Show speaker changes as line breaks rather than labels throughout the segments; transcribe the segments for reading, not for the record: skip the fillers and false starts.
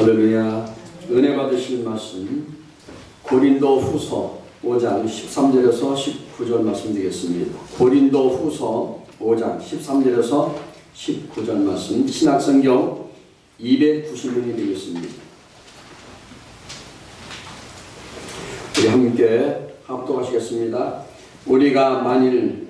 할렐루야. 은혜 받으실 말씀 고린도 후서 5장 13절에서 19절 말씀 드리겠습니다. 고린도 후서 5장 13절에서 19절 말씀 신약성경 290명이 되겠습니다. 우리 함께 합독하시겠습니다. 우리가 만일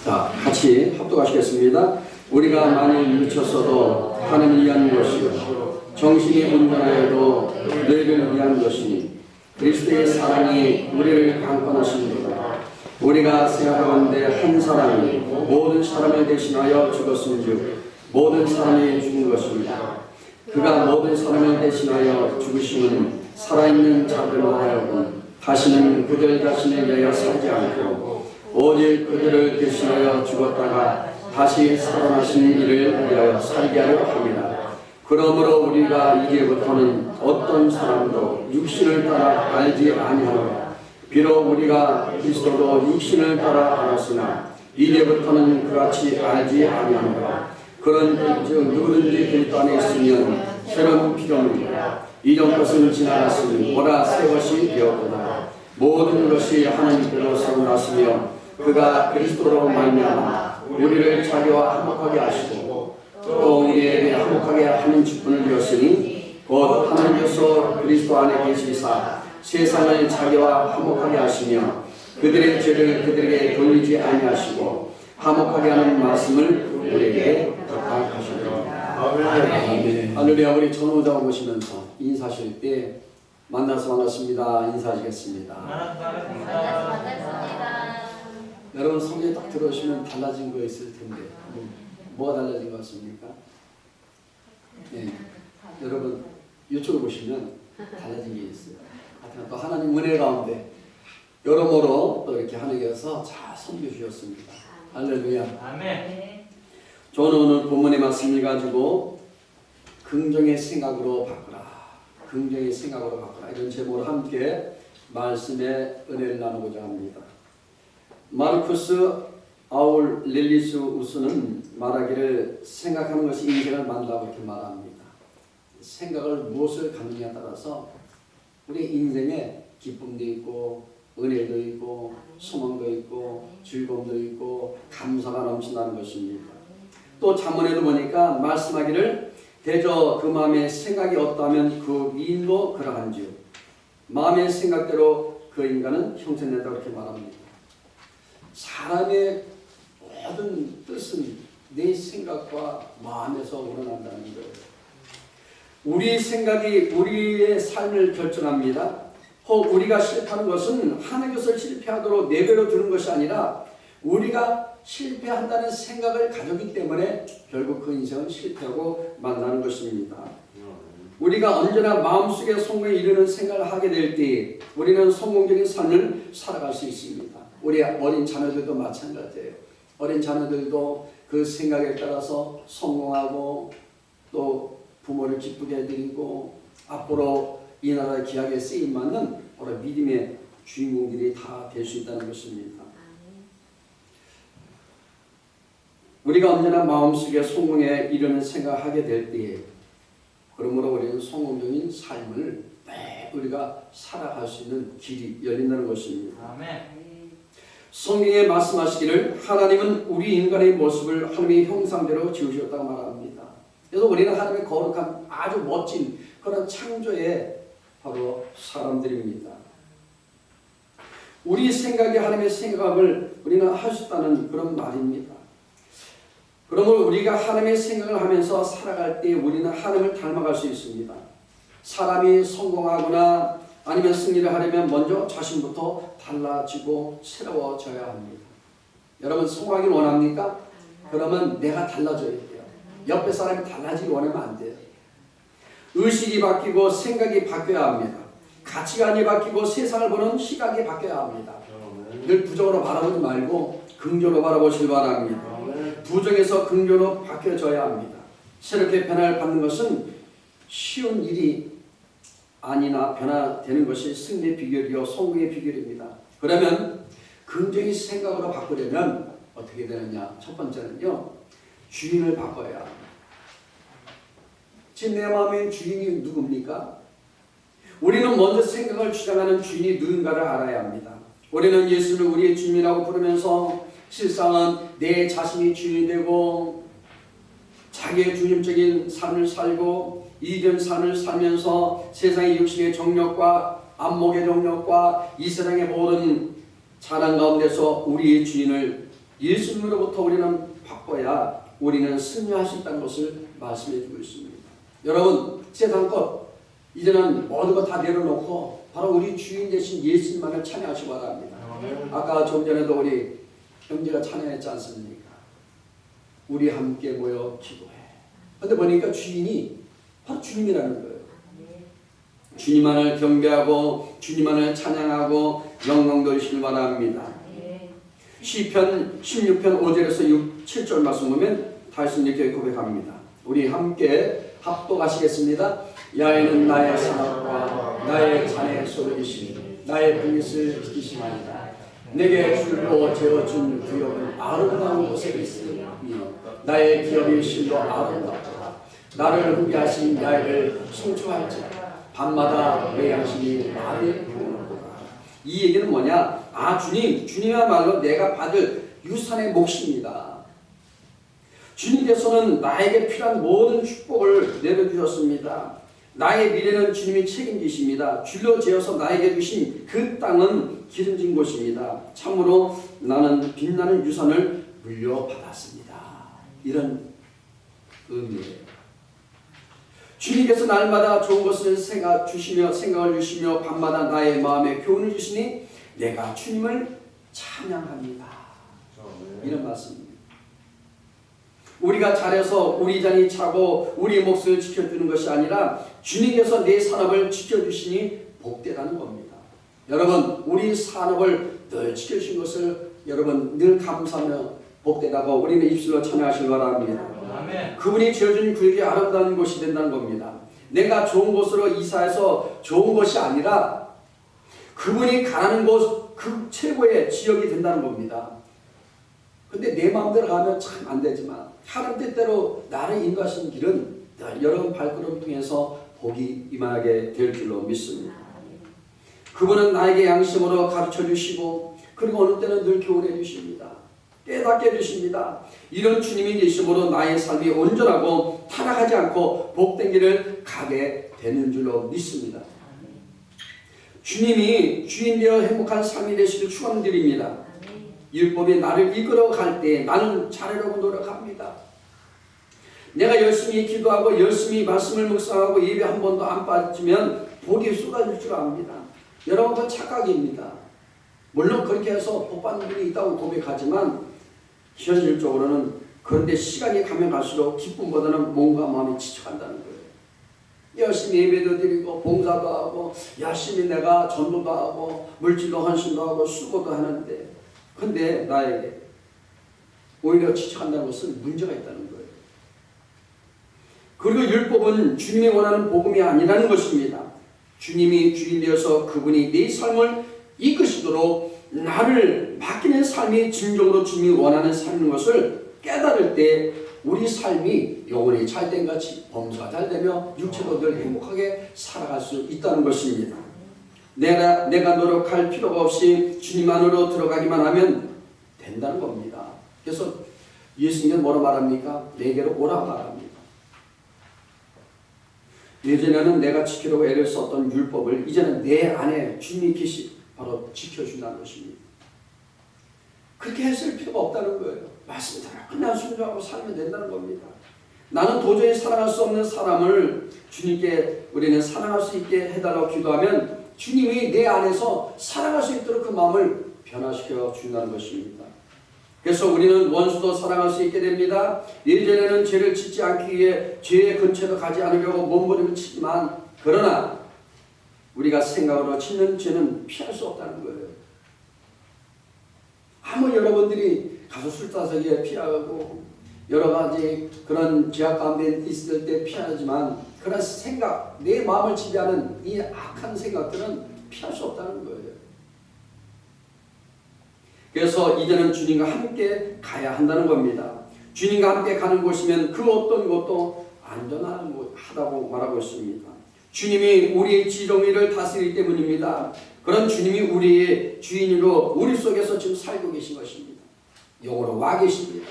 같이 합독하시겠습니다. 우리가 만일 미쳤어도 하나님을 위한 것이요 정신이 온전하여도 너희를 위한 것이니 그리스도의 사랑이 우리를 강권하십니다. 우리가 생각하건대 한 사람이 모든 사람을 대신하여 죽었은즉 모든 사람이 죽은 것입니다. 그가 모든 사람을 대신하여 죽으심은 살아있는 자들로 하여금 다시는 그들 자신을 위하여 살지 않고 오직 그들을 대신하여 죽었다가 다시 살아나신 이를 위하여 살게 하려 합니다. 그러므로 우리가 이제부터는 어떤 사람도 육신을 따라 알지 아니하노라. 비록 우리가 그리스도도 육신을 따라 알았으나 이제부터는 그같이 알지 아니하노라. 그런즉 누구든지 그리스도 안에 있으면 새로운 피조물이라. 이전 것은 지나갔으니 보라 새 것이 되었도다. 모든 것이 하나님께로 새어났으며 그가 그리스도로 말미암아 우리를 자기와 화목하게 하시고 또 우리에게 화목하게 하는 직분을 주었으니 곧 하나님께서 그리스도 안에 계시사 세상을 자기와 화목하게 하시며 그들의 죄를 그들에게 돌리지 아니하시고 화목하게 하는 말씀을 우리에게 부탁하시더라. 아멘. 할렐루야. 우리 전우자 오시면서 인사하실 때 만나서 반갑습니다. 인사하시겠습니다.
반갑습니다.
여러분 성경에 딱 들어오시면 달라진 거 있을 텐데 뭐가 달라진 것 같습니까? 네. 여러분 이쪽을 보시면 달라진 게 있어요. 하여튼 또 하나님 은혜 가운데 여러모로 또 이렇게 하나님께서 잘 섬겨주셨습니다. 할렐루야.
아멘.
저는 오늘 본문의 말씀을 가지고 긍정의 생각으로 바꾸라. 긍정의 생각으로 바꾸라. 이런 제목으로 함께 말씀의 은혜를 나누고자 합니다. 마르쿠스 아울렐리스 우스는 말하기를 생각하는 것이 인생을 만든다고 이렇게 말합니다. 생각을 무엇을 갖느냐에 따라서 우리 인생에 기쁨도 있고 은혜도 있고 소망도 있고 즐거움도 있고 감사가 넘친다는 것입니다. 또 잠언에도 보니까 말씀하기를 대저 그 마음에 생각이 없다면 그 미인도 그러한지요 마음의 생각대로 그 인간은 형성된다고 이렇게 말합니다. 사람의 모든 뜻은 내 생각과 마음에서 우러난다는 거예요. 우리 생각이 우리의 삶을 결정합니다. 혹 우리가 실패하는 것은 하는 것을 실패하도록 내버려 두는 것이 아니라 우리가 실패한다는 생각을 가졌기 때문에 결국 그 인생은 실패하고 만나는 것입니다. 우리가 언제나 마음속에 성공에 이르는 생각을 하게 될 때 우리는 성공적인 삶을 살아갈 수 있습니다. 우리 어린 자녀들도 마찬가지예요. 어린 자녀들도 그 생각에 따라서 성공하고 또 부모를 기쁘게 해드리고 앞으로 이 나라의 기약에 쓰임받는 바로 믿음의 주인공들이 다 될 수 있다는 것입니다. 우리가 언제나 마음속에 성공에 이르는 생각을 하게 될 때에 그러므로 우리는 성공적인 삶을 매 우리가 살아갈 수 있는 길이 열린다는 것입니다.
아멘.
성경에 말씀하시기를 하나님은 우리 인간의 모습을 하나님의 형상대로 지으셨다고 말합니다. 그래서 우리는 하나님의 거룩한 아주 멋진 그런 창조의 바로 사람들입니다. 우리 생각이 하나님의 생각을 우리는 할 수 있다는 그런 말입니다. 그러므로 우리가 하나님의 생각을 하면서 살아갈 때 우리는 하나님을 닮아갈 수 있습니다. 사람이 성공하거나 아니면 승리를 하려면 먼저 자신부터 달라지고 새로워져야 합니다. 여러분 성공하길 원합니까? 그러면 내가 달라져야 돼요. 옆에 사람이 달라지길 원하면 안 돼요. 의식이 바뀌고 생각이 바뀌어야 합니다. 가치관이 바뀌고 세상을 보는 시각이 바뀌어야 합니다. 늘 부정으로 바라보지 말고 긍정으로 바라보시기 바랍니다. 부정에서 긍정으로 바뀌어져야 합니다. 새롭게 변화를 받는 것은 쉬운 일이 아니나 변화되는 것이 승리의 비결이요 성공의 비결입니다. 그러면 긍정의 생각으로 바꾸려면 어떻게 되느냐? 첫 번째는요 주인을 바꿔야 합니다. 지금 내 마음의 주인이 누굽니까? 우리는 먼저 생각을 주장하는 주인이 누군가를 알아야 합니다. 우리는 예수를 우리의 주님이라고 부르면서 실상은 내 자신이 주인이 되고 자기의 중심적인 삶을 살고 이기적인 삶을 살면서 세상의 육신의 정욕과 안목의 정욕과 이 세상의 모든 자랑 가운데서 우리의 주인을 예수님으로부터 우리는 바꿔야 우리는 승리할 수 있다는 것을 말씀해 주고 있습니다. 여러분, 세상 것 이제는 모든 것 다 내려놓고 바로 우리 주인 되신 예수님만을 찬양하시기 바랍니다. 아까 좀 전에도 우리 형제가 찬양했지 않습니까? 우리 함께 모여 기도해. 근데 보니까 주인이 바로 주님이라는 거예요. 주님만을 경배하고 주님만을 찬양하고 영광 돌리시길 바랍니다. 시편 16편 5절에서 7절 말씀 보면 다시 이렇게 고백합니다. 우리 함께 합독하시겠습니다. 야훼는 나의 산업과 나의 잔의 소득이시니 나의 분깃을 지키시나이다. 내게 줄로 재어준 구역은 아름다운 곳에 있으며 나의 기업이 실로 아름답다. 나를 훈계하신 야훼를 송축할지라. 밤마다 내 양심이 나를 부르는구나. 이 얘기는 뭐냐? 주님이야말로 내가 받을 유산의 몫입니다. 주님께서는 나에게 필요한 모든 축복을 내려주셨습니다. 나의 미래는 주님이 책임지십니다. 줄로 재어서 나에게 주신 그 땅은 기름진 곳입니다. 참으로 나는 빛나는 유산을 물려받았습니다. 이런 의미예요. 주님께서 날마다 좋은 것을 생각을 주시며 밤마다 나의 마음에 교훈을 주시니 내가 주님을 찬양합니다. 이런 말씀입니다. 우리가 잘해서 우리 잔이 차고 우리 몫을 지켜주는 것이 아니라 주님께서 내 산업을 지켜주시니 복되다는 겁니다. 여러분, 우리 산업을 늘 지켜주신 것을 여러분 늘 감사하며 복되다고 우리는 입술로 찬양하시기 바랍니다. 아멘. 그분이 지어준 구역이 아름다운 곳이 된다는 겁니다. 내가 좋은 곳으로 이사해서 좋은 것이 아니라 그분이 가는 곳, 그 최고의 지역이 된다는 겁니다. 근데 내 마음대로 가면 참 안 되지만 하나님 뜻대로 나를 인도하신 길은 여러분 발걸음 통해서 복이 임하게 될 줄로 믿습니다. 그분은 나에게 양심으로 가르쳐 주시고 그리고 어느 때는 늘 교훈해 주십니다. 깨닫게 해주십니다. 이런 주님이 계심으로 나의 삶이 온전하고 타락하지 않고 복된 길을 가게 되는 줄로 믿습니다. 주님이 주인 되어 행복한 삶이 되시길 축원드립니다. 율법이 나를 이끌어 갈 때 나는 잘하려고 노력합니다. 내가 열심히 기도하고 열심히 말씀을 묵상하고 예배 한 번도 안 빠지면 복이 쏟아질 줄 압니다. 여러분, 그건 착각입니다. 물론 그렇게 해서 복 받는 분이 있다고 고백하지만 현실적으로는 그런데 시간이 가면 갈수록 기쁨보다는 몸과 마음이 지쳐간다는 거예요. 열심히 예배도 드리고 봉사도 하고 열심히 내가 전도도 하고 물질도 헌신도 하고 수고도 하는데 근데 나에게 오히려 지쳐간다는 것은 문제가 있다는 거예요. 그리고 율법은 주님이 원하는 복음이 아니라는 것입니다. 주님이 주인 되어서 그분이 내 삶을 이끄시도록 나를 맡기는 삶이 진정으로 주님이 원하는 삶인 것을 깨달을 때 우리 삶이 영혼이 잘된 같이 범사가 잘되며 육체도 늘 행복하게 살아갈 수 있다는 것입니다. 내가 노력할 필요가 없이 주님 안으로 들어가기만 하면 된다는 겁니다. 그래서 예수님은 뭐라 말합니까? 내게로 오라 말합니다. 예전에는 내가 지키려고 애를 썼던 율법을 이제는 내 안에 주님이 바로 지켜준다는 것입니다. 그렇게 했을 필요가 없다는 거예요. 말씀대로 그냥 순종하고 살면 된다는 겁니다. 나는 도저히 사랑할 수 없는 사람을 주님께 우리는 사랑할 수 있게 해달라고 기도하면 주님이 내 안에서 사랑할 수 있도록 그 마음을 변화시켜 준다는 것입니다. 그래서 우리는 원수도 사랑할 수 있게 됩니다. 예전에는 죄를 짓지 않기 위해 죄의 근처로 가지 않으려고 몸부림을 치지만 그러나 우리가 생각으로 짓는 죄는 피할 수 없다는 거예요. 아무 여러분들이 가서 술 따서기에 피하고 여러 가지 그런 죄악 가운데 있을 때 피하지만 그런 생각, 내 마음을 지배하는 이 악한 생각들은 피할 수 없다는 거예요. 그래서 이제는 주님과 함께 가야 한다는 겁니다. 주님과 함께 가는 곳이면 그 어떤 것도 안전하다고 말하고 있습니다. 주님이 우리의 지정의를 다스리기 때문입니다. 그런 주님이 우리의 주인으로 우리 속에서 지금 살고 계신 것입니다. 영으로 와 계십니다.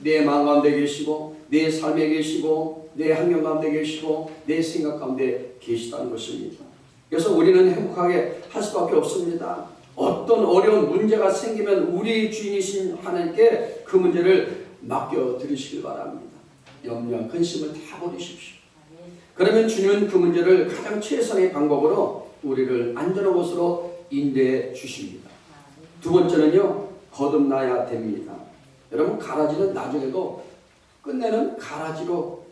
내 마음 가운데 계시고 내 삶에 계시고 내 환경 가운데 계시고 내 생각 가운데 계시다는 것입니다. 그래서 우리는 행복하게 할 수밖에 없습니다. 어떤 어려운 문제가 생기면 우리 주인이신 하나님께 그 문제를 맡겨드리시길 바랍니다. 염려, 근심을 다 버리십시오. 그러면 주님은 그 문제를 가장 최선의 방법으로 우리를 안전한 곳으로 인도해 주십니다. 두 번째는요, 거듭나야 됩니다. 여러분, 가라지는 나중에도 끝내는 가라지로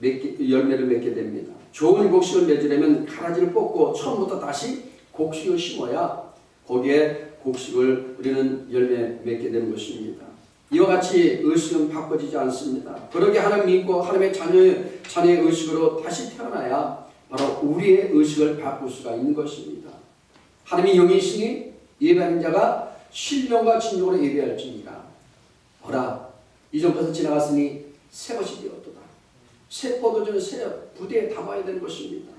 열매를 맺게 됩니다. 좋은 곡식을 맺으려면 가라지를 뽑고 처음부터 다시 곡식을 심어야 거기에 곡식을 우리는 열매 맺게 되는 것입니다. 이와 같이 의식은 바꿔지지 않습니다. 그러게 하나님 믿고 하나님의 자녀의 의식으로 다시 태어나야 바로 우리의 의식을 바꿀 수가 있는 것입니다. 하나님이 영이시니 예배하는 자가 신령과 진정으로 예배할지니라. 어라, 이전 것은 지나갔으니 새 것이 되었도다. 새 포도주는 새 부대에 담아야 되는 것입니다.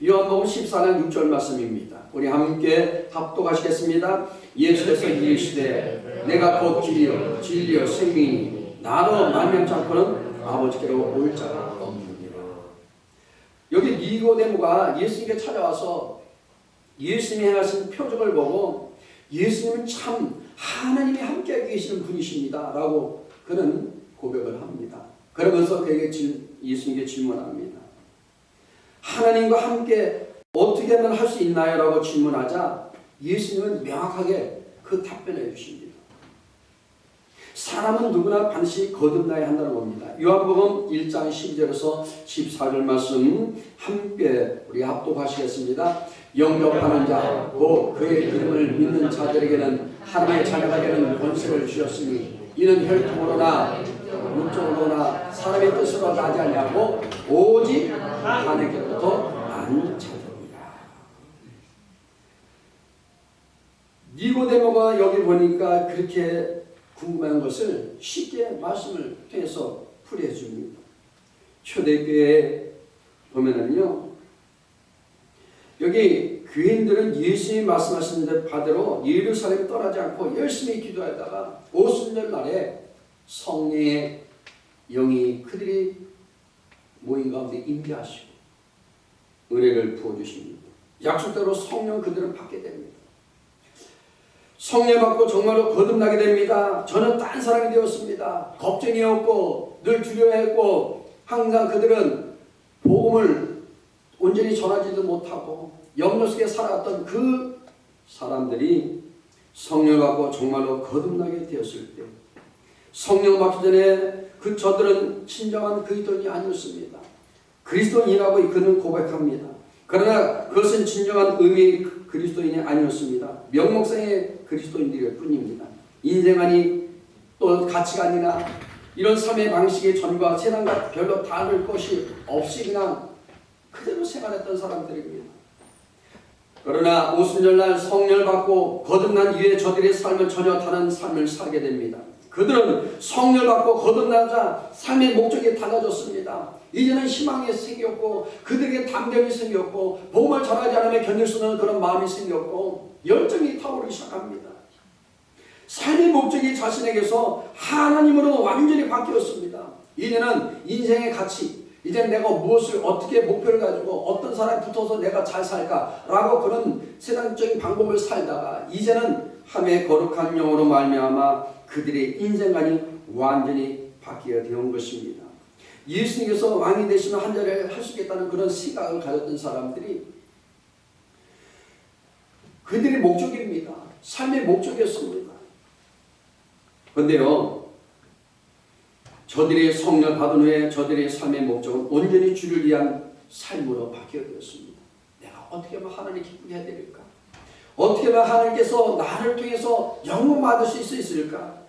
요한복음 14장 6절 말씀입니다. 우리 함께 합독하시겠습니다. 예수께서 이르시되 내가 곧 길이요 진리요 생명이니 나로 말미암지 않고는 아버지께로 올 자가 없느니라. 여기 니고데모가 예수님께 찾아와서 예수님이 행하신 표적을 보고 예수님은 참 하나님이 함께 계시는 분이십니다 라고 그는 고백을 합니다. 그러면서 그에게 예수님께 질문합니다. 하나님과 함께 어떻게 하면 할 수 있나요? 라고 질문하자 예수님은 명확하게 그 답변을 해주십니다. 사람은 누구나 반드시 거듭나야 한다는 겁니다. 요한복음 1장 12절에서 14절 말씀 함께 우리 합독하시겠습니다. 영접하는 자, 곧 그의 이름을 믿는 자들에게는 하나님의 자녀가 되는 권세를 주셨으니 이는 혈통으로나 육적으로나 사람의 뜻으로 나지 아니하고 오직 하나님께로부터 난 자들이라. 니고데모가 여기 보니까 그렇게 궁금한 것을 쉽게 말씀을 통해서 풀이해 줍니다. 초대교회에 보면은요, 여기 교인들은 예수님이 말씀하신 데 바대로 예루살렘 떠나지 않고 열심히 기도하다가 오순절 날에 성령의 영이 그들이 모인 가운데 임재하시고 은혜를 부어주십니다. 약속대로 성령 그들은 받게 됩니다. 성령 받고 정말로 거듭나게 됩니다. 저는 딴 사람이 되었습니다. 걱정이었고 늘 두려워했고 항상 그들은 복음을 온전히 전하지도 못하고 염려 속에 살아왔던 그 사람들이 성령 받고 정말로 거듭나게 되었을 때 성령 받기 전에 저들은 진정한 그리스도인이 아니었습니다. 그리스도인이라고 그는 고백합니다. 그러나 그것은 진정한 의미의 그리스도인이 아니었습니다. 명목상의 그리스도인들일 뿐입니다. 인생아니 또 가치관이나 이런 삶의 방식이 전과 세상과 별로 다를 것이 없이 그냥 그대로 생활했던 사람들입니다. 그러나 오순절날 성령을 받고 거듭난 이후에 저들의 삶은 전혀 다른 삶을 살게 됩니다. 그들은 성령을 받고 거듭나자 삶의 목적이 달라졌습니다. 이제는 희망이 생겼고 그들에게 담력이 생겼고 복음을 전하지 않으면 견딜 수 없는 그런 마음이 생겼고 열정이 타오르기 시작합니다. 삶의 목적이 자신에게서 하나님으로 완전히 바뀌었습니다. 이제는 인생의 가치, 이제 내가 무엇을 어떻게 목표를 가지고 어떤 사람에 붙어서 내가 잘 살까라고 그런 세상적인 방법을 살다가 이제는 하나님의 거룩한 영으로 말미암아 그들의 인생관이 완전히 바뀌어 되온 것입니다. 예수님께서 왕이 되시면 한 자리를 할 수 있겠다는 그런 생각을 가졌던 사람들이 그들의 목적입니다. 삶의 목적이었습니다. 그런데요, 저들의 성령 받은 후에 저들의 삶의 목적은 온전히 주를 위한 삶으로 바뀌어 되었습니다. 내가 어떻게 하면 하나님 기쁘게 해야 될까? 어떻게 하면 하나님께서 나를 통해서 영광 받을 수 있을까?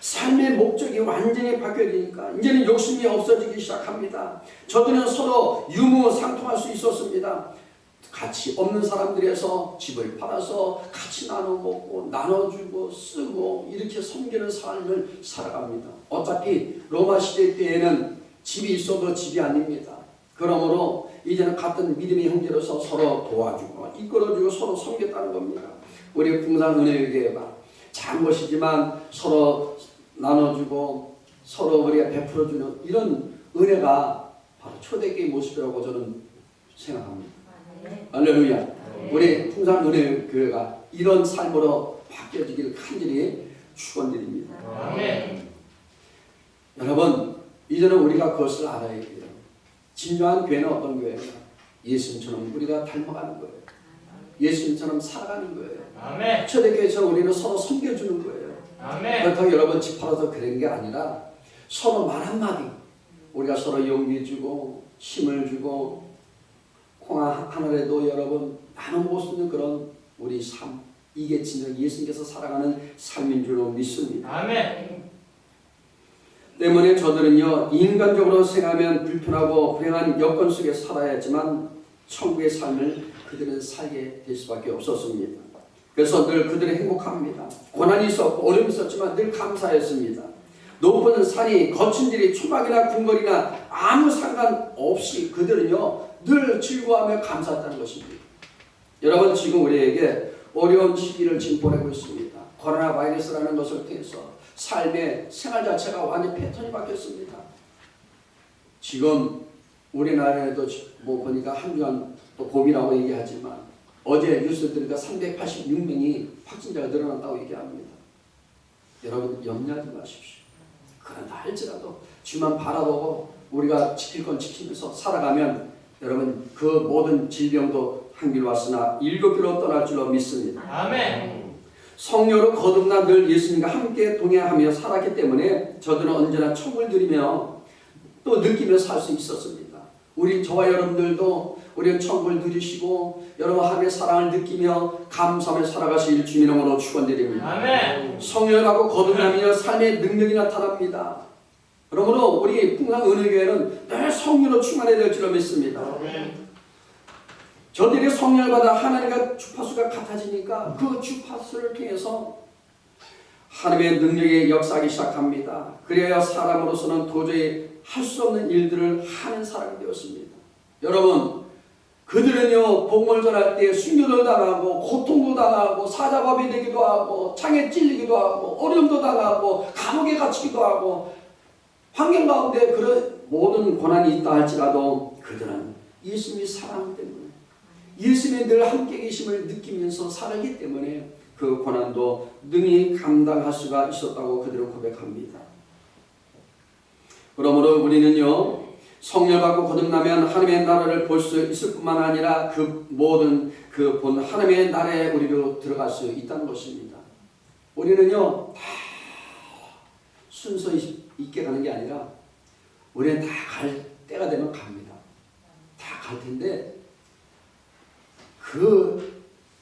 삶의 목적이 완전히 바뀌어지니까 이제는 욕심이 없어지기 시작합니다. 저들은 서로 유무상통할 수 있었습니다. 같이 없는 사람들에서 집을 팔아서 같이 나눠 먹고 나눠주고 쓰고 이렇게 섬기는 삶을 살아갑니다. 어차피 로마 시대 때에는 집이 있어도 집이 아닙니다. 그러므로 이제는 같은 믿음의 형제로서 서로 도와주고 이끌어주고 서로 섬겼다는 겁니다. 우리 풍산은혜교회가 작은 것이지만 서로 나눠주고 서로 우리가 베풀어주는 이런 은혜가 바로 초대교회의 모습이라고 저는 생각합니다. 할렐루야. 우리 풍산은혜교회가 이런 삶으로 바뀌어지기를 간절히 축원드립니다. 여러분, 이제는 우리가 그것을 알아야 돼요. 진정한 교회는 어떤 교회인가? 예수님처럼 우리가 닮아가는 거예요. 예수님처럼 살아가는 거예요. 초대교회처럼 우리는 서로 섬겨주는 거예요. 그렇다고 여러분 집 팔아서 그런 게 아니라 서로 말 한마디 우리가 서로 용기 주고 힘을 주고 콩 하늘에도 여러분 나눠 먹을 수 있는 그런 우리 삶, 이게 진정 예수님께서 살아가는 삶인 줄로 믿습니다. 때문에 저들은요, 인간적으로 생각하면 불편하고 불행한 여건 속에 살아야 했지만 천국의 삶을 그들은 살게 될 수밖에 없었습니다. 그래서 늘 그들은 행복합니다. 고난이 있었고 어려움이 있었지만 늘 감사했습니다. 높은 산이 거친 길이 초막이나 궁궐이나 아무 상관없이 그들은요 늘 즐거워하며 감사했다는 것입니다. 여러분, 지금 우리에게 어려운 시기를 지금 보내고 있습니다. 코로나 바이러스라는 것을 통해서 삶의 생활 자체가 완전 패턴이 바뀌었습니다. 지금 우리나라에도 뭐 보니까 한 주간 또 봄이라고 얘기하지만 어제 뉴스 들으니까 386명이 확진자가 늘어났다고 얘기합니다. 여러분 염려하지 마십시오. 그런다 할지라도 주만 바라보고 우리가 지킬 건 지키면서 살아가면 여러분 그 모든 질병도 한 길 왔으나 7길로 떠날 줄로 믿습니다.
아멘.
성령으로 거듭나 늘 예수님과 함께 동행하며 살았기 때문에 저들은 언제나 천국을 누리며 또 느끼며 살 수 있었습니다. 우리 저와 여러분들도 우리는 천국을 누리시고 여러분 하나님의 사랑을 느끼며 감사하며 살아가실 주님 이름으로 축원드립니다.
아멘.
성령을 받고 거듭나며 삶의 능력이 나타납니다. 그러므로 우리 풍산은혜교회는 늘 성령으로 충만해야 될 줄로 믿습니다.
아멘.
저들이 성령을 받아 하나님과 주파수가 같아지니까 그 주파수를 통해서 하나님의 능력이 역사하기 시작합니다. 그래야 사람으로서는 도저히 할 수 없는 일들을 하는 사람이 되었습니다. 여러분, 그들은요 복음을 전할 때 순교도 당하고 고통도 당하고 사자밥이 되기도 하고 창에 찔리기도 하고 어려움도 당하고 감옥에 갇히기도 하고 환경 가운데 그런 모든 고난이 있다 할지라도 그들은 예수님의 사랑 때문에 예수님이 늘 함께 계심을 느끼면서 살기 때문에 그 고난도 능히 감당할 수가 있었다고 그들은 고백합니다. 그러므로 우리는요 성령을 받고 거듭나면 하나님의 나라를 볼 수 있을 뿐만 아니라 그 모든 그 본 하나님의 나라에 우리도 들어갈 수 있다는 것입니다. 우리는요 다 순서 있게 가는 게 아니라 우리는 다 갈 때가 되면 갑니다. 다 갈 텐데 그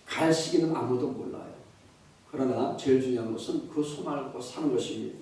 갈 시기는 아무도 몰라요. 그러나 제일 중요한 것은 그 소망을 갖고 사는 것입니다.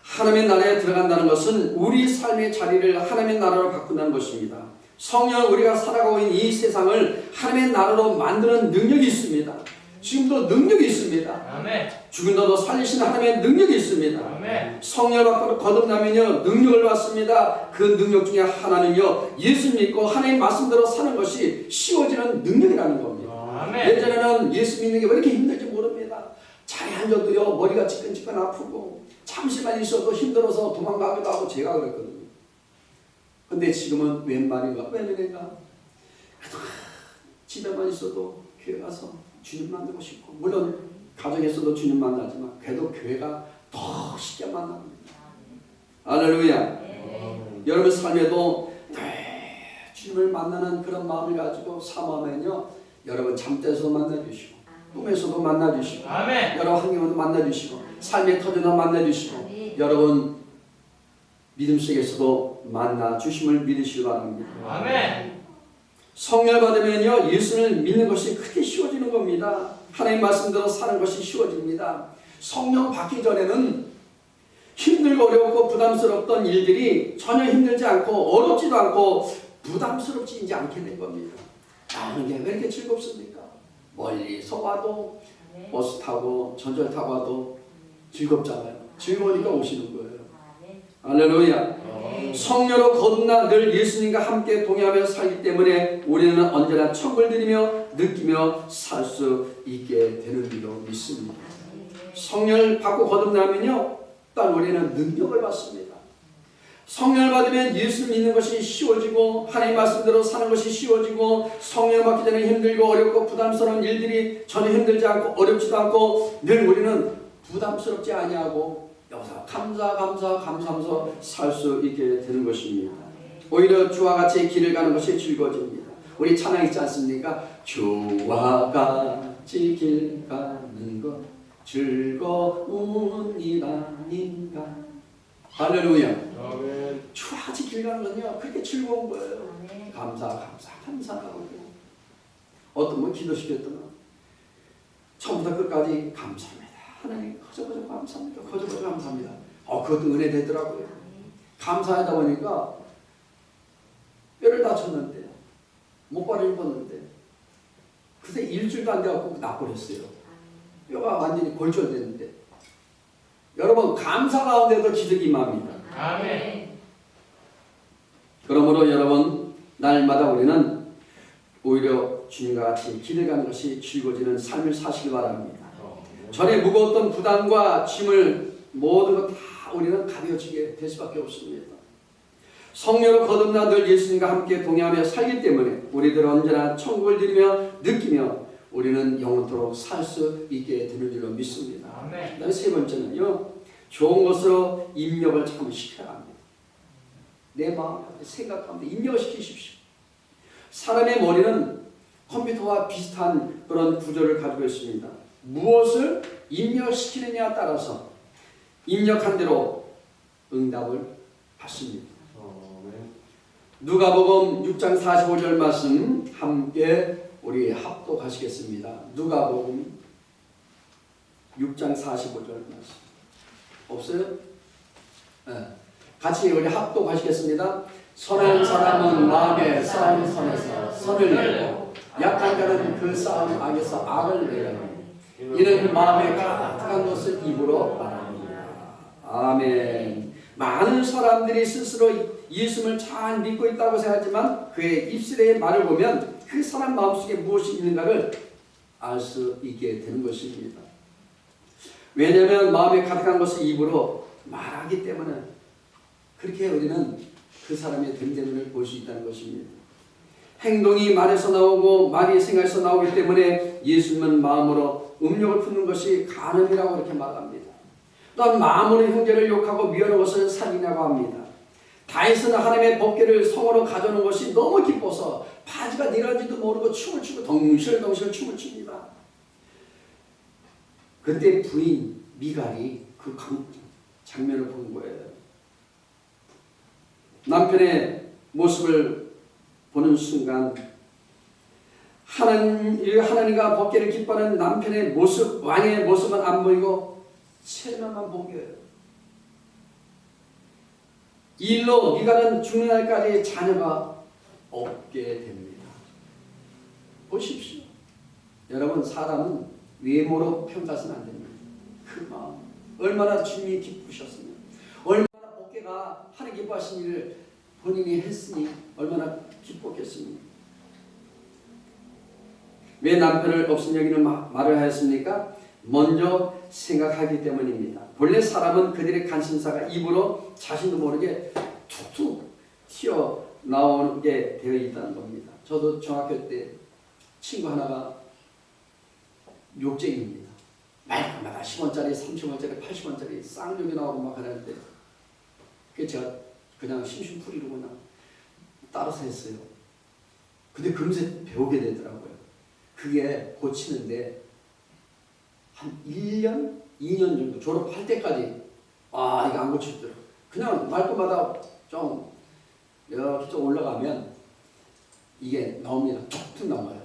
하나님의 나라에 들어간다는 것은 우리 삶의 자리를 하나님의 나라로 바꾼다는 것입니다. 성령 우리가 살아가고 있는 이 세상을 하나님의 나라로 만드는 능력이 있습니다. 지금도 능력이 있습니다.
아멘.
죽은 자도 살리시는 하나님의 능력이 있습니다.
아멘.
성령을 받고 거듭나면요 능력을 받습니다. 그 능력 중에 하나는요 예수 믿고 하나님 말씀대로 사는 것이 쉬워지는 능력이라는 겁니다.
아멘.
예전에는 예수 믿는 게 왜 이렇게 힘들지 모릅니다. 자리에 앉아도요 머리가 지끈지끈 아프고 잠시만 있어도 힘들어서 도망가기도 하고 제가 그랬거든요. 근데 지금은 웬 말인가 웬 은혜가 집에만 있어도 교회 가서 주님 만나고 싶고 물론 가정에서도 주님 만나지만 그래도 교회가 더 쉽게 만납니다. 할렐루야. 여러분 삶에도 주님을 만나는 그런 마음을 가지고 사모하면요 여러분 잠때에서 만나주시고 꿈에서도 만나주시고
아멘.
여러 환경에도 만나주시고 삶의 터전도 만나주시고 여러분 믿음 속에서도 만나주심을 믿으시기 바랍니다.
아멘.
성령을 받으면요 예수를 믿는 것이 크게 쉬워지는 겁니다. 하나님 말씀대로 사는 것이 쉬워집니다. 성령 받기 전에는 힘들고 어렵고 부담스럽던 일들이 전혀 힘들지 않고 어렵지도 않고 부담스럽지 이제 않게 된 겁니다. 나오는 게 왜 이렇게 즐겁습니까? 멀리서 와도 버스 타고 전철 타고 와도 즐겁잖아요. 즐거우니까 오시는 거예요. 할렐루야. 성녀로 거듭나 늘 예수님과 함께 동행하며 살기 때문에 우리는 언제나 천국을 드리며 느끼며 살 수 있게 되는 줄로 믿습니다. 성령을 받고 거듭나면요, 딱 우리는 능력을 받습니다. 성령을 받으면 예수 믿는 것이 쉬워지고 하나님 말씀대로 사는 것이 쉬워지고 성령 받기 전에 힘들고 어렵고 부담스러운 일들이 전혀 힘들지 않고 어렵지도 않고 늘 우리는 부담스럽지 아니하고 여기서 감사하면서 살 수 있게 되는 것입니다. 오히려 주와 같이 길을 가는 것이 즐거워집니다. 우리 찬양 있지 않습니까? 주와 같이 길 가는 것 즐거운 일 아닌가. 할렐루야.
아멘.
주와 같이 길 가는 건요 그렇게 즐거운 거예요. 감사하고 어떤 분 기도시켰더니 처음부터 끝까지 감사합니다. 하나님 거저거저 감사합니다. 거저거저 감사합니다. 그것도 은혜 되더라고요. 감사하다 보니까 뼈를 다쳤는데 목발을 입었는데 그새 일주일도 안 돼갖고 나버렸어요. 뼈가 완전히 골절됐는데 여러분 감사 가운데도 기적이 임합니다.
아멘.
그러므로 여러분 날마다 우리는 오히려 주님과 같이 길을 가는 것이 즐거워지는 삶을 사시기 바랍니다. 전에 무거웠던 부담과 짐을 모든 것 다 우리는 가벼워지게 될 수밖에 없습니다. 성령으로 거듭나 늘 예수님과 함께 동행하며 살기 때문에 우리들은 언제나 천국을 드리며 느끼며 우리는 영원토록 살 수 있게 되는 줄로 믿습니다. 그다음에 세 번째는요, 좋은 것으로 입력을 참 시켜야 합니다. 내 마음, 생각 가운데 입력을 시키십시오. 사람의 머리는 컴퓨터와 비슷한 그런 구조를 가지고 있습니다. 무엇을 입력시키느냐에 따라서 입력한 대로 응답을 받습니다. 누가복음 6장 45절 말씀 함께 우리 합독하시겠습니다. 누가복음 6장 45절 말씀 없어요? 네. 같이 우리 합독하시겠습니다. 선한 사람은 마음에 싸움 선에서 선을 내고 약한 자는 그 싸움 악에서 악을 내려니 이는 마음에 가득한 것을 입으로 말합니다. 아멘. 많은 사람들이 스스로 예수를 잘 믿고 있다고 생각하지만 그의 입술의 말을 보면 그 사람 마음속에 무엇이 있는가를 알 수 있게 되는 것입니다. 왜냐하면 마음에 가득한 것을 입으로 말하기 때문에 그렇게 우리는 그 사람의 됨됨을 볼 수 있다는 것입니다. 행동이 말에서 나오고 말이 생각에서 나오기 때문에 예수님은 마음으로 음욕을 품는 것이 간음이라고 이렇게 말합니다. 또한 마음으로 형제를 욕하고 미워하는 것을 살이냐고 합니다. 다윗은 하나님의 법궤를 성으로 가져오는 것이 너무 기뻐서 바지가 내려지도 모르고 춤을 추고 덩실덩실 춤을 춥니다. 그때 부인 미갈이 그 장면을 본 거예요. 남편의 모습을 보는 순간 하나님과 법궤를 기뻐하는 남편의 모습, 왕의 모습은 안 보이고 체면만 보여요. 이 일로 미갈은 죽는 날까지 자녀가 없게 됩니다. 보십시오. 여러분, 사람은 외모로 평가해서는 안 됩니다. 그 마음, 얼마나 주님이 기쁘셨으면, 얼마나 법궤가 하나님 기뻐하신 일을 본인이 했으니 얼마나 기뻤겠습니까? 왜 남편을 없인 여기는 말을 하였습니까? 먼저 생각하기 때문입니다. 본래 사람은 그들의 관심사가 입으로 자신도 모르게 툭툭 튀어나오게 되어 있다는 겁니다. 저도 중학교 때 친구 하나가 욕쟁이입니다. 말마다 10원짜리, 30원짜리, 80원짜리 쌍욕이 나오고 막 하는데 그게 제가 그냥 심심풀이로 그냥 따라서 했어요. 근데 금세 배우게 되더라고요. 그게 고치는데 한 1년, 2년 정도 졸업할 때까지 이거 안 고치더라고요. 그냥 말끝마다 좀 이렇게 좀 올라가면 이게 나옵니다. 툭툭 나와요.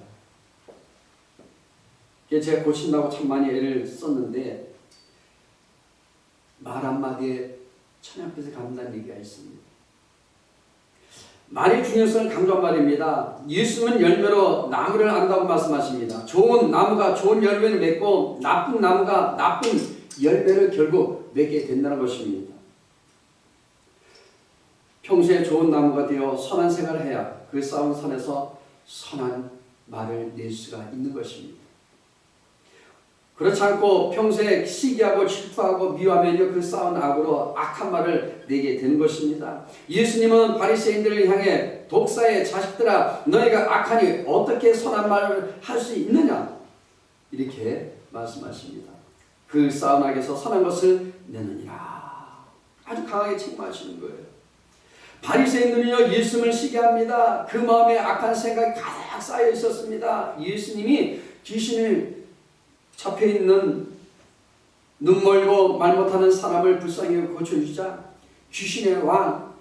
제가 고친다고 참 많이 애를 썼는데 말 한마디에 천양빛을 갚는다는 얘기가 있습니다. 말의 중요성을 강조한 말입니다. 예수님은 열매로 나무를 안다고 말씀하십니다. 좋은 나무가 좋은 열매를 맺고 나쁜 나무가 나쁜 열매를 결국 맺게 된다는 것입니다. 평소에 좋은 나무가 되어 선한 생활을 해야 그 쌓은 선에서 선한 말을 낼 수가 있는 것입니다. 그렇지 않고 평소에 시기하고 질투하고 미워하면요 그 쌓은 악으로 악한 말을 내게 되는 것입니다. 예수님은 바리새인들을 향해 독사의 자식들아 너희가 악하니 어떻게 선한 말을 할 수 있느냐 이렇게 말씀하십니다. 그 쌓은 악에서 선한 것을 내느니라. 아주 강하게 책망하시는 거예요. 바리새인들은요 예수님을 시기합니다. 그 마음에 악한 생각이 가득 쌓여 있었습니다. 예수님이 귀신을 잡혀있는 눈 멀고 말 못하는 사람을 불쌍히 고쳐주자 귀신의 왕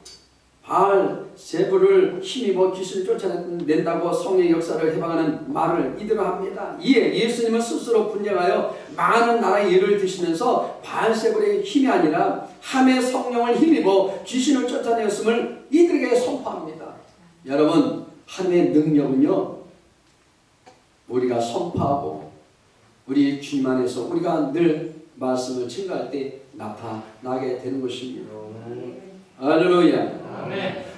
바알세불을 힘입어 귀신을 쫓아낸다고 성령의 역사를 해방하는 말을 이대로 합니다. 이에 예수님은 스스로 분쟁하여 많은 나라의 예를 드시면서 바알세불의 힘이 아니라 함의 성령을 힘입어 귀신을 쫓아내었음을 이들에게 선포합니다. 여러분 함의 능력은요 우리가 선포하고 우리 주님 안에서 우리가 늘 말씀을 증거할 때 나타나게 되는 것입니다. 할렐루야.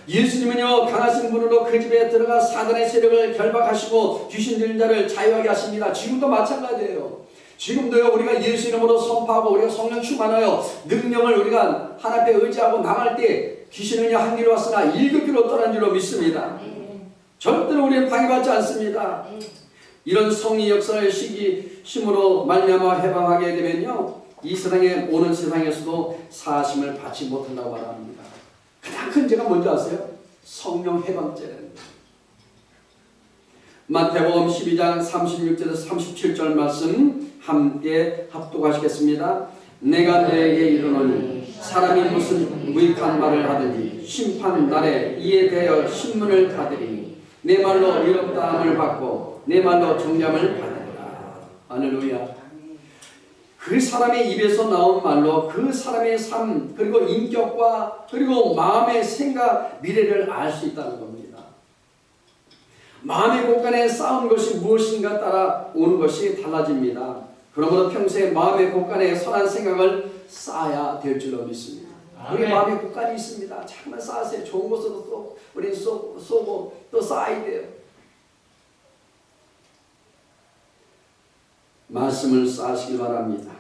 예수님은요 강하신 분으로 그 집에 들어가 사단의 세력을 결박하시고 귀신 들린 자를 자유하게 하십니다. 지금도 마찬가지예요. 지금도요 우리가 예수 이름으로 선포하고 우리가 성령 충만하여 능력을 우리가 하나님께 의지하고 나갈 때 귀신은요 한 길로 왔으나 일곱 길로 떠난 줄로 믿습니다. 절대로 우리는 방해받지 않습니다. 이런 성리 역사의 시기심으로 말미암아 해방하게 되면요 이 세상에 오는 세상에서도 사심을 받지 못한다고 말합니다. 가장 큰 죄가 뭔지 아세요? 성령 해방죄라는 거예요. 마태복음 12장 36절에서 37절 말씀 함께 합독하시겠습니다. 내가 너에게 이르노니 사람이 무슨 무익한 말을 하든지 심판 날에 이에 대하여 신문을 받으리니 내 말로 의롭다함을 받고 내 말로 정죄함을 받으리라. 할렐루야. 그 사람의 입에서 나온 말로 그 사람의 삶 그리고 인격과 그리고 마음의 생각 미래를 알 수 있다는 겁니다. 마음의 곳간에 쌓은 것이 무엇인가 따라 오는 것이 달라집니다. 그러므로 평소에 마음의 곳간에 선한 생각을 쌓아야 될 줄로 믿습니다. 우리 마음의 곳간이 있습니다. 자꾸만 쌓으세요. 좋은 곳으로 또 우리 쏘고 또 쌓아야 돼요. 말씀을 쌓으시기 바랍니다.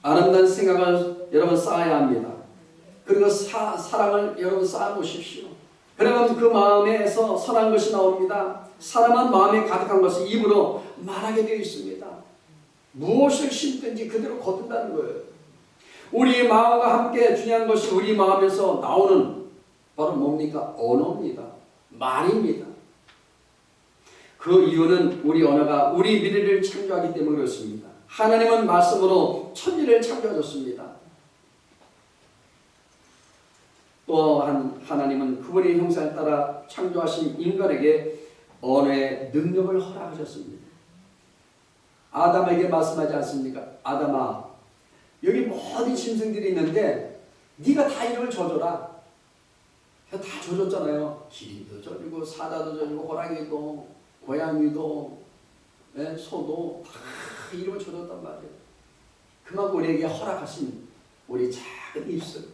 아름다운 생각을 여러분 쌓아야 합니다. 그리고 사랑을 여러분 쌓아보십시오. 그러면 그 마음에서 선한 것이 나옵니다. 사람은 마음에 가득한 것을 입으로 말하게 되어 있습니다. 무엇을 심든지 그대로 거둔다는 거예요. 우리 마음과 함께 중요한 것이 우리 마음에서 나오는 바로 뭡니까? 언어입니다. 말입니다. 그 이유는 우리 언어가 우리 미래를 창조하기 때문에 그렇습니다. 하나님은 말씀으로 천지를 창조하셨습니다. 또한 하나님은 그분의 형상을 따라 창조하신 인간에게 언어의 능력을 허락하셨습니다. 아담에게 말씀하지 않습니까? 아담아, 여기 모든 짐승들이 있는데 네가 다 이름을 져줘라. 다 져줬잖아요. 기린도 져주고 사자도 져주고 호랑이도 고양이도 소도 다 이름을 져줬단 말이에요. 그만큼 우리에게 허락하신 우리 작은 입술,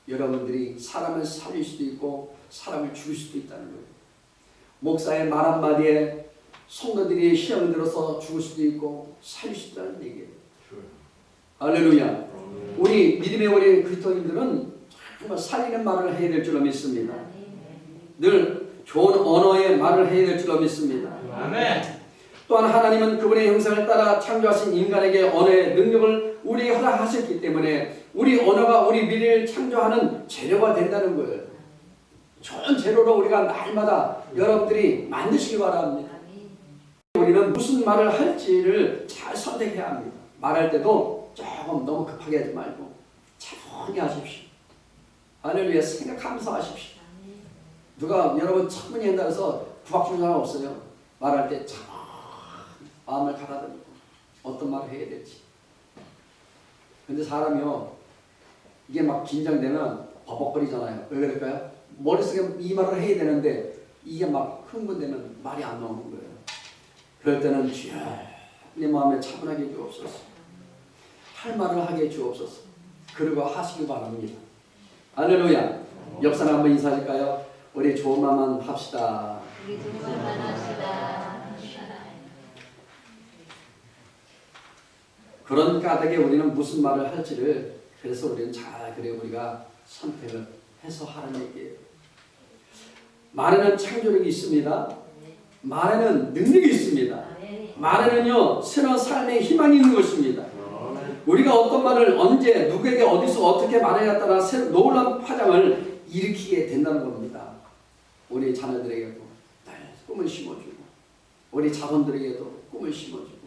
여러분들이 사람을 살릴 수도 있고 사람을 죽일 수도 있다는 거예요. 목사의 말 한마디에 성도들이 시험을 들어서 죽을 수도 있고 살릴 수도 있다는 얘기예요. 할렐루야. 우리 믿음의 우리 그리스도인들은 정말 살리는 말을 해야 될 줄로 믿습니다. 늘 좋은 언어의 말을 해야 될 줄로 믿습니다. 아멘. 또한 하나님은 그분의 형상을 따라 창조하신 인간에게 언어의 능력을 우리에게 허락하셨기 때문에 우리 언어가 우리 미래를 창조하는 재료가 된다는 거예요. 좋은 재료로 우리가 날마다 여러분들이 만드시기 바랍니다. 우리는 무슨 말을 할지를 잘 선택해야 합니다. 말할 때도 조금 너무 급하게 하지 말고 차분히 하십시오. 할렐루야. 생각하면서 하십시오. 누가 여러분 천문이 한다 해서 구박 주는 사람 없어요. 말할 때 참 마음을 가다듬고 어떤 말을 해야 될지. 근데 사람이요 이게 막 긴장되면 버벅거리잖아요. 왜 그럴까요? 머릿속에 이 말을 해야 되는데 이게 막 흥분되면 말이 안 나오는 거예요. 그럴 때는 주여 내 마음에 차분하게 주옵소서. 할 말을 하게 주옵소서. 그리고 하시기 바랍니다. 할렐루야. 옆 사람 한번 인사하실까요? 우리 좋은 말만 합시다.
우리 좋은 말만 합시다.
그런 까닭에 우리는 무슨 말을 할지를 그래서 우리는 잘 그래 우리가 선택을 해서 하는 얘기예요. 말에는 창조력이 있습니다. 말에는 능력이 있습니다. 말에는요 새로운 삶의 희망이 있는 것입니다. 우리가 어떤 말을 언제 누구에게 어디서 어떻게 말해야 따라 놀라운 파장을 일으키게 된다는 겁니다. 우리 자녀들에게도 꿈을 심어주고 우리 자손들에게도 꿈을 심어주고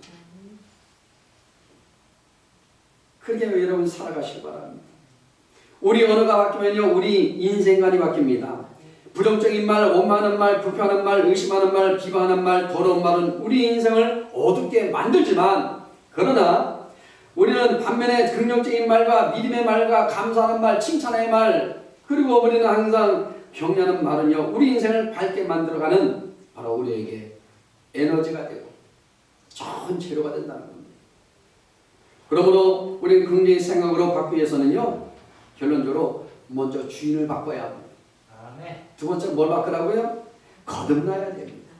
그렇게 여러분 살아가시기 바랍니다. 우리 언어가 바뀌면요 우리 인생관이 바뀝니다. 부정적인 말, 원망하는 말, 불평하는 말, 의심하는 말, 비방하는 말, 더러운 말은 우리 인생을 어둡게 만들지만 그러나 우리는 반면에 긍정적인 말과 믿음의 말과 감사하는 말, 칭찬의 말 그리고 우리는 항상 격려하는 말은요 우리 인생을 밝게 만들어가는 바로 우리에게 에너지가 되고 좋은 재료가 된다는 겁니다. 그러므로 우리는 긍정의 생각으로 바꾸기 위해서는요 결론적으로 먼저 주인을 바꿔야 합니다.
아멘.
두 번째 뭘 바꾸라고요? 거듭나야 됩니다.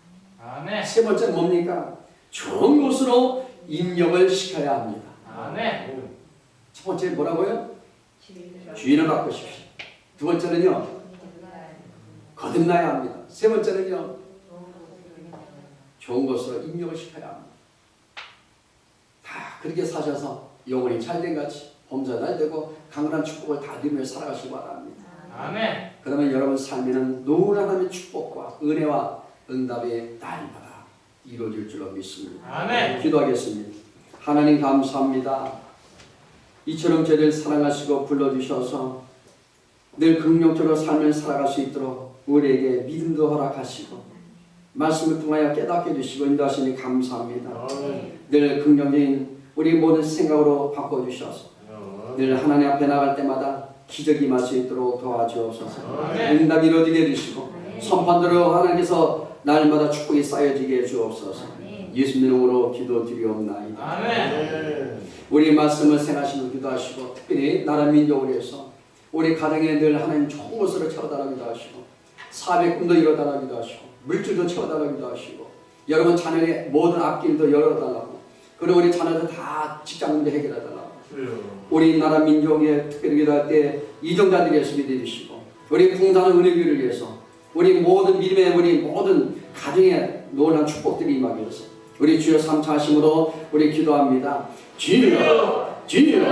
아멘.
세 번째 뭡니까? 좋은 곳으로 입력을 시켜야 합니다.
아멘.
첫 번째 뭐라고요? 주인을 바꾸십시오. 두 번째는요 거듭나야 합니다. 세 번째는요 좋은 곳으로 입력을 시켜야 합니다. 다 그렇게 사셔서 영혼이 잘된 같이 범사 잘 되고 강건한 축복을 다 누리며 살아가시기 바랍니다.
아멘.
그러면 여러분 삶에는 노란 하나님의 축복과 은혜와 응답의 날마다 이루어질 줄로 믿습니다.
아멘.
기도하겠습니다. 하나님 감사합니다. 이처럼 저희를 사랑하시고 불러주셔서 늘 긍정적으로 삶을 살아갈 수 있도록 우리에게 믿음도 허락하시고 말씀을 통하여 깨닫게 해주시고 인도하시니 감사합니다. 늘 긍정적인 우리 모든 생각으로 바꿔주셔서 늘 하나님 앞에 나갈 때마다 기적이 임할 수 있도록 도와주옵소서. 응답이 이루어지게 해주시고 선판대로 하나님께서 날마다 축복이 쌓여지게 해주옵소서. 예수님 이름으로 기도드리옵나이다.
아멘.
우리 말씀을 생각하시고 기도하시고 특별히 나라 민족을 위해서 우리 가정에 늘 하나님 좋은 것으로 채워달라기도 하시고 사업의 꿈도 이뤄달라기도 하시고 물질도 채워달라기도 하시고 여러분 자녀의 모든 앞길도 열어달라고 그리고 우리 자녀들 다 직장문제 해결해달라고 우리 나라 민족에 특별히 기도할 때 이정자들이 예수 믿으시고 우리 풍성한 은혜교를 위해서 우리 모든 믿음의 우리 모든 가정에 놀라운 축복들이 임하기 위해서 우리 주여 삼차하심으로 우리 기도합니다. 주여 주여